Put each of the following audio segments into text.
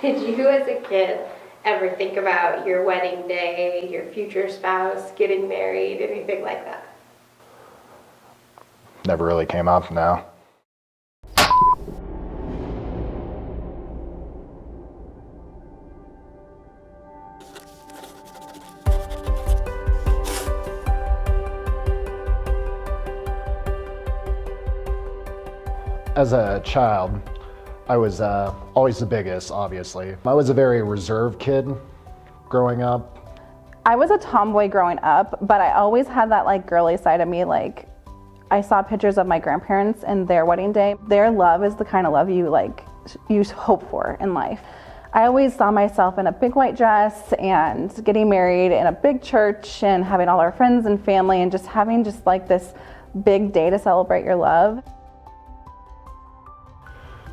Did you as a kid ever think about your wedding day, your future spouse, getting married, anything like that? Never really came up, no. As a child, I was always the biggest, obviously. I was a very reserved kid growing up. I was a tomboy growing up, but I always had that like girly side of me. Like, I saw pictures of my grandparents and their wedding day. Their love is the kind of love you hope for in life. I always saw myself in a big white dress and getting married in a big church and having all our friends and family and just having just like this big day to celebrate your love.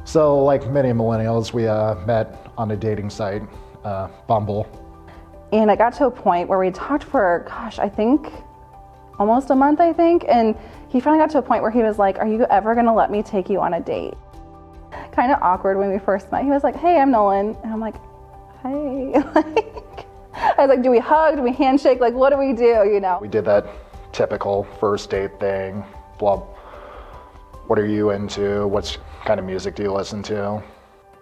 So like many millennials, we met on a dating site, Bumble. And it got to a point where we talked for, I think almost a month, and he finally got to a point where he was like, "Are you ever gonna let me take you on a date?" Kind of awkward when we first met. He was like, "Hey, I'm Nolan." And I'm like, "Hey." I was like, "Do we hug? Do we handshake? Like, what do we do, you know?" We did that typical first date thing, blah. What are you into? What kind of music do you listen to?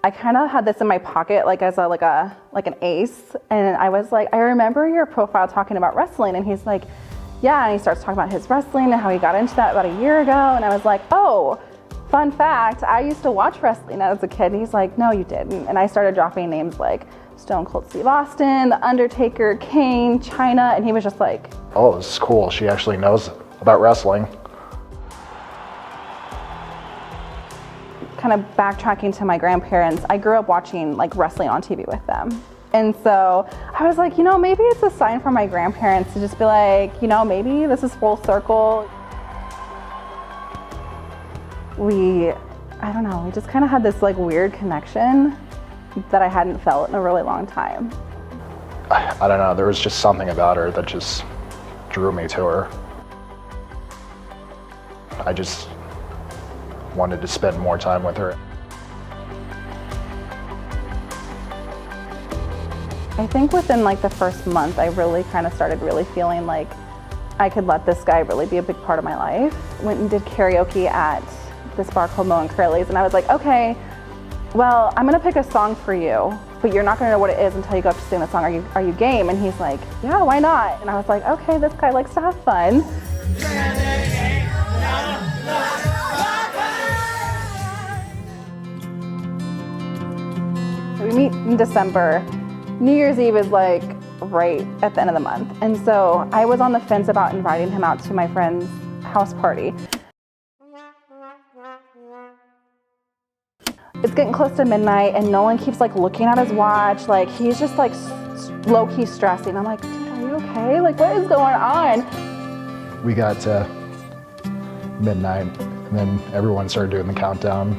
I kind of had this in my pocket, like as an ace, and I was like, "I remember your profile talking about wrestling," and he's like, "Yeah," and he starts talking about his wrestling and how he got into that about a year ago, and I was like, "Oh, fun fact, I used to watch wrestling as a kid," and he's like, "No, you didn't," and I started dropping names like Stone Cold Steve Austin, The Undertaker, Kane, Chyna, and he was just like, "Oh, this is cool, she actually knows about wrestling." Kind of backtracking to my grandparents, I grew up watching like wrestling on TV with them. And so I was like, maybe it's a sign from my grandparents to just be like, maybe this is full circle. We just kind of had this like weird connection that I hadn't felt in a really long time. I don't know, there was just something about her that just drew me to her. I just wanted to spend more time with her. I think within like the first month, I really kind of started really feeling like I could let this guy really be a big part of my life. Went and did karaoke at this bar called Mo and Curly's, and I was like, "Okay, well, I'm gonna pick a song for you, but you're not gonna know what it is until you go up to sing the song. Are you game?" And he's like, "Yeah, why not?" And I was like, "Okay, this guy likes to have fun." We meet in December. New Year's Eve is like right at the end of the month. And so I was on the fence about inviting him out to my friend's house party. It's getting close to midnight and Nolan keeps like looking at his watch. Like he's just like low-key stressing. I'm like, "Dude, are you okay? Like what is going on?" We got to midnight and then everyone started doing the countdown.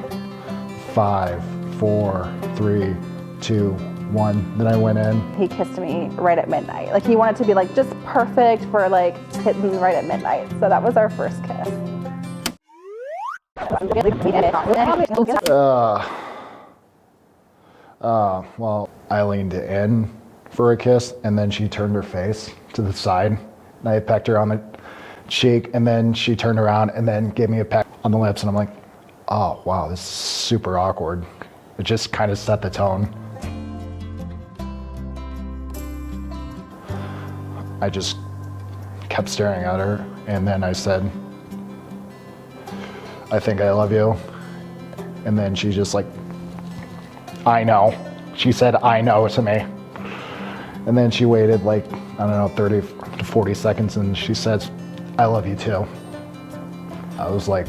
5, 4, 3, 2, 1. Then I went in. He kissed me right at midnight. Like he wanted to be like just perfect for like hitting right at midnight. So that was our first kiss. Well, I leaned in for a kiss and then she turned her face to the side and I pecked her on the cheek and then she turned around and then gave me a peck on the lips and I'm like, "Oh, wow, this is super awkward." It just kind of set the tone. I just kept staring at her and then I said, "I think I love you." And then she just like, "I know." She said, "I know" to me. And then she waited like, 30 to 40 seconds and she says, "I love you too." I was like,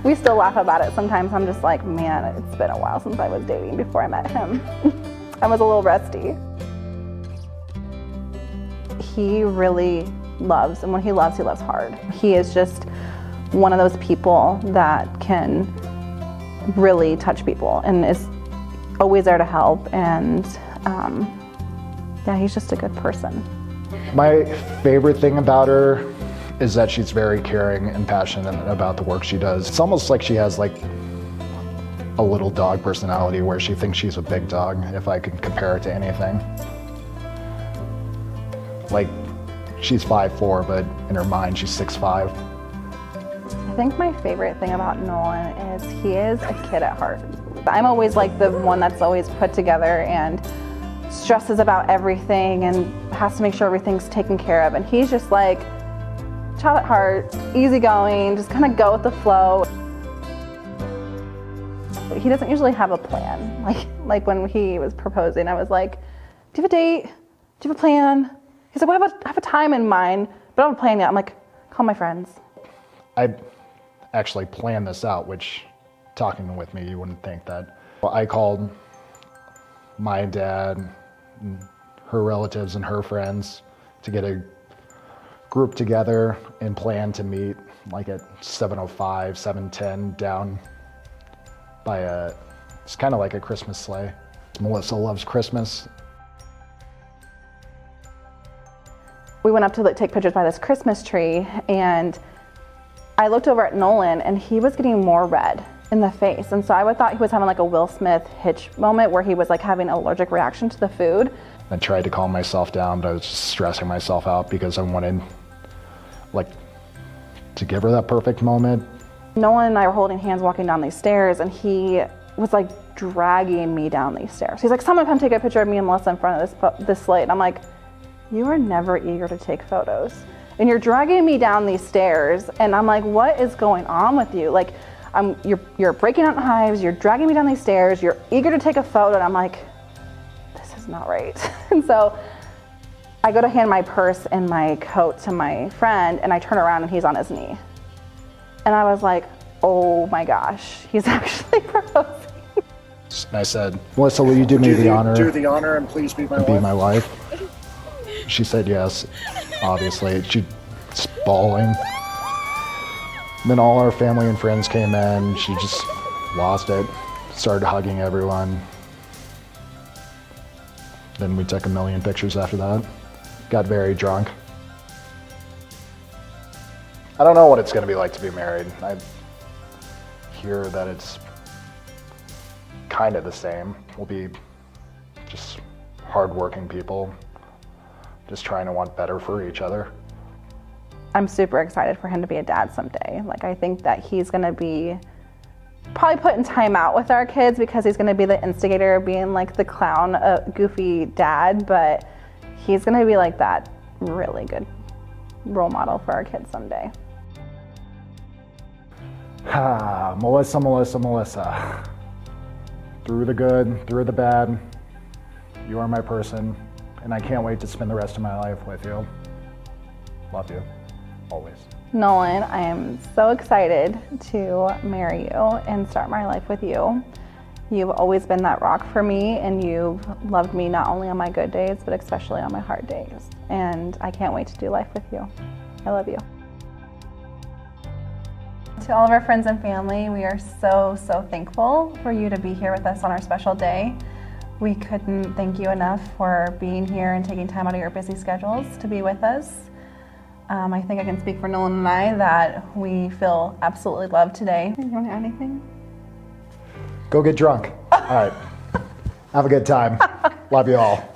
we still laugh about it sometimes. I'm just like, man, it's been a while since I was dating before I met him. I was a little rusty. He really loves, and when he loves hard. He is just one of those people that can really touch people and is always there to help. And he's just a good person. my favorite thing about her is that she's very caring and passionate about the work she does. It's almost like she has like a little dog personality where she thinks she's a big dog, if I could compare it to anything. Like, she's 5'4", but in her mind, she's 6'5". I think my favorite thing about Nolan is he is a kid at heart. I'm always like the one that's always put together and stresses about everything and has to make sure everything's taken care of. And he's just like, child at heart, easygoing, just kind of go with the flow. He doesn't usually have a plan. Like when he was proposing, I was like, do you have a date? Do you have a plan? He's like, well, I have a time in mind, but I don't have a plan yet. I'm like, call my friends. I actually planned this out, which, talking with me, you wouldn't think that. Well, I called my dad, and her relatives, and her friends to get a group together and plan to meet like at 7:05, 7:10 down by it's kind of like a Christmas sleigh. Melissa loves Christmas. We went up to take pictures by this Christmas tree, and I looked over at Nolan and he was getting more red in the face. And so I thought he was having like a Will Smith Hitch moment where he was like having an allergic reaction to the food. I tried to calm myself down, but I was just stressing myself out because I wanted like to give her that perfect moment. Nolan and I were holding hands walking down these stairs, and he was like dragging me down these stairs. He's like, someone come take a picture of me and Melissa in front of this slate. And I'm like, you are never eager to take photos. And you're dragging me down these stairs, and I'm like, what is going on with you? Like, you're breaking out in hives, you're dragging me down these stairs, you're eager to take a photo, and I'm like, this is not right. And so I go to hand my purse and my coat to my friend, and I turn around and he's on his knee. And I was like, oh my gosh, he's actually proposing. And I said, Melissa, will you do me the honor? Do the honor and please be my wife. Be my wife. She said yes, obviously. She's bawling. Then all our family and friends came in. She just lost it, started hugging everyone. Then we took a million pictures after that. Got very drunk. I don't know what it's going to be like to be married. I hear that it's kind of the same. We'll be just hardworking people, just trying to want better for each other. I'm super excited for him to be a dad someday. Like, I think that he's gonna be probably put in time out with our kids because he's gonna be the instigator of being like the clown, goofy dad, but he's gonna be like that really good role model for our kids someday. Melissa, Melissa, Melissa. Through the good, through the bad, you are my person, and I can't wait to spend the rest of my life with you. Love you, always. Nolan, I am so excited to marry you and start my life with you. You've always been that rock for me, and you've loved me not only on my good days, but especially on my hard days. And I can't wait to do life with you. I love you. To all of our friends and family, we are so thankful for you to be here with us on our special day. We couldn't thank you enough for being here and taking time out of your busy schedules to be with us. I think I can speak for Nolan and I that we feel absolutely loved today. You want to add anything? Go get drunk. All right. Have a good time. Love you all.